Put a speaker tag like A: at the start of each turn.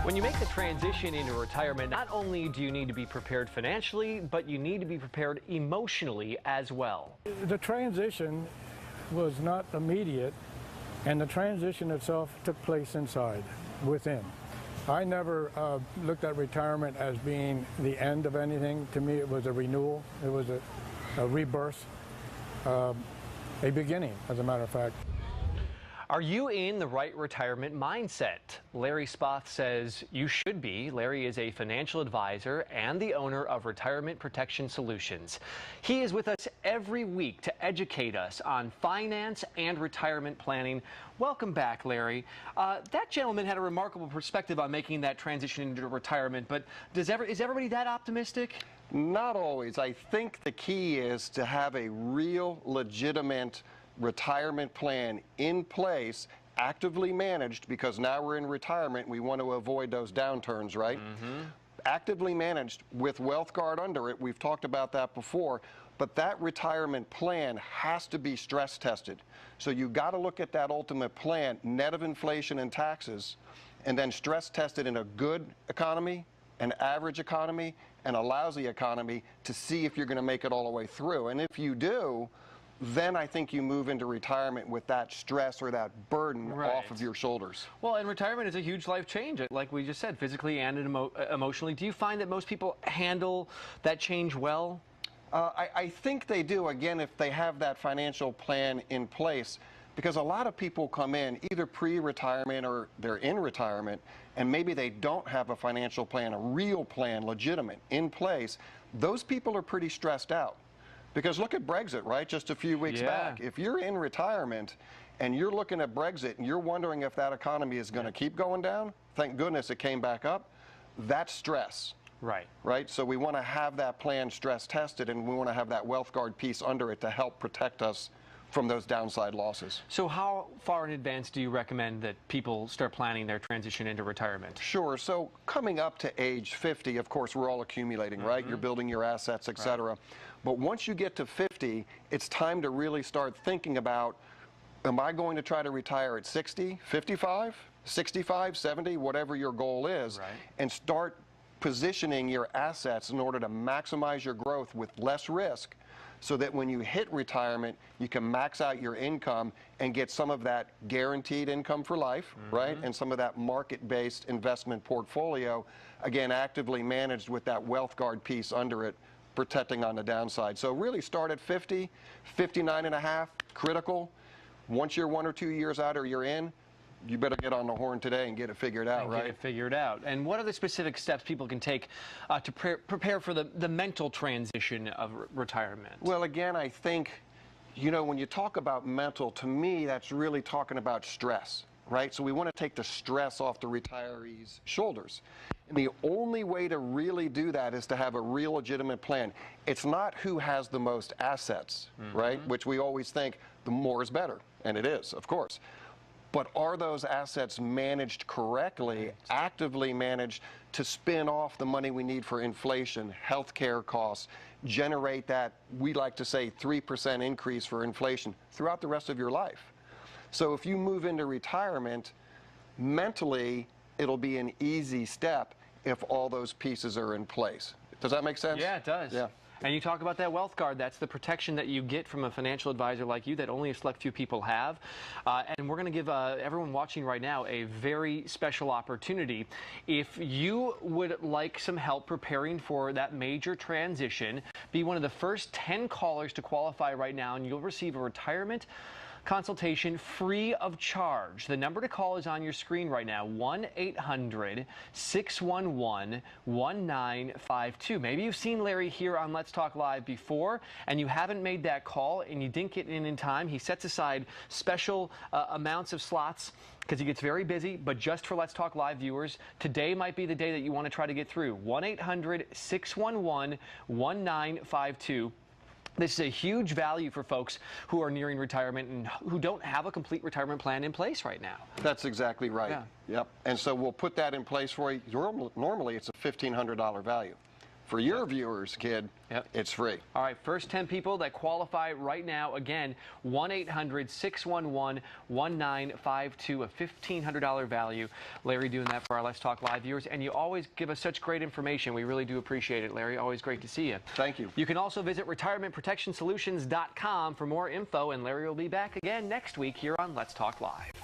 A: When you make the transition into retirement, not only do you need to be prepared financially, but you need to be prepared emotionally as well.
B: The transition was not immediate, and the transition itself took place inside, within. I never looked at retirement as being the end of anything. To me, it was a renewal. It was a rebirth, a beginning, as a matter of fact.
A: Are you in the right retirement mindset? Larry Spoth says you should be. Larry is a financial advisor and the owner of Retirement Protection Solutions. He is with us every week to educate us on finance and retirement planning. Welcome back, Larry. That gentleman had a remarkable perspective on making that transition into retirement, but is everybody that optimistic?
C: Not always. I think the key is to have a real, legitimate retirement plan in place, actively managed, because now we're in retirement, we want to avoid those downturns, right? Actively managed with WealthGuard under it. We've talked about that before, but that retirement plan has to be stress tested. So you got to look at that ultimate plan, net of inflation and taxes, and then stress test it in a good economy, an average economy, and a lousy economy to see if you're going to make it all the way through. And if you do, then I think you move into retirement with that stress or that burden off of your shoulders.
A: Well, and retirement is a huge life change, like we just said, physically and emotionally. Do you find that most people handle that change well?
C: I think they do, again, if they have that financial plan in place, because a lot of people come in either pre-retirement or they're in retirement, and maybe they don't have a financial plan, a real plan, legitimate, in place. Those people are pretty stressed out. Because look at Brexit, right? Just a few weeks back. If you're in retirement and you're looking at Brexit and you're wondering if that economy is going to keep going down, thank goodness it came back up. That's stress. Right? So we want to have that plan stress tested, and we want to have that WealthGuard piece under it to help protect us from those downside losses.
A: So how far in advance do you recommend that people start planning their transition into retirement?
C: Sure. So coming up to age 50, of course, we're all accumulating, right? You're building your assets, etc. But once you get to 50, it's time to really start thinking about, am I going to try to retire at 60, 55, 65, 70, whatever your goal is, and start positioning your assets in order to maximize your growth with less risk, so that when you hit retirement, you can max out your income and get some of that guaranteed income for life, right? And some of that market-based investment portfolio, again, actively managed with that WealthGuard piece under it, protecting on the downside. So really start at 50, 59 and a half, critical. Once you're 1 or 2 years out or you're in, you better get on the horn today and get it figured out, right?
A: Get it figured out. And what are the specific steps people can take to prepare for the mental transition of retirement?
C: Well, again, I think, you know, when you talk about mental, to me, that's really talking about stress, right? So we want to take the stress off the retirees' shoulders. And the only way to really do that is to have a real legitimate plan. It's not who has the most assets, right? Which we always think the more is better, and it is, of course. But are those assets managed correctly, actively managed to spin off the money we need for inflation, healthcare costs, generate that, we like to say, 3% increase for inflation throughout the rest of your life? So if you move into retirement, mentally, it'll be an easy step if all those pieces are in place. Does that make sense?
A: Yeah, it does.
C: Yeah.
A: And you talk about that WealthGuard. That's the protection that you get from a financial advisor like you that only a select few people have. And we're going to give everyone watching right now a very special opportunity. If you would like some help preparing for that major transition, be one of the first 10 callers to qualify right now, and you'll receive a retirement consultation free of charge. The number to call is on your screen right now, 1-800-611-1952. Maybe you've seen Larry here on Let's Talk Live before, and you haven't made that call, and you didn't get in time. He sets aside special amounts of slots because he gets very busy, but just for Let's Talk Live viewers, today might be the day that you want to try to get through. 1-800-611-1952. This is a huge value for folks who are nearing retirement and who don't have a complete retirement plan in place right now.
C: That's exactly right. Yep. And so we'll put that in place for you. Normally, it's a $1,500 value. For your viewers, kid, it's free.
A: All right, first 10 people that qualify right now, again, 1-800-611-1952, a $1,500 value. Larry doing that for our Let's Talk Live viewers, and you always give us such great information. We really do appreciate it, Larry. Always great to see you.
C: Thank you.
A: You can also visit retirementprotectionsolutions.com for more info, and Larry will be back again next week here on Let's Talk Live.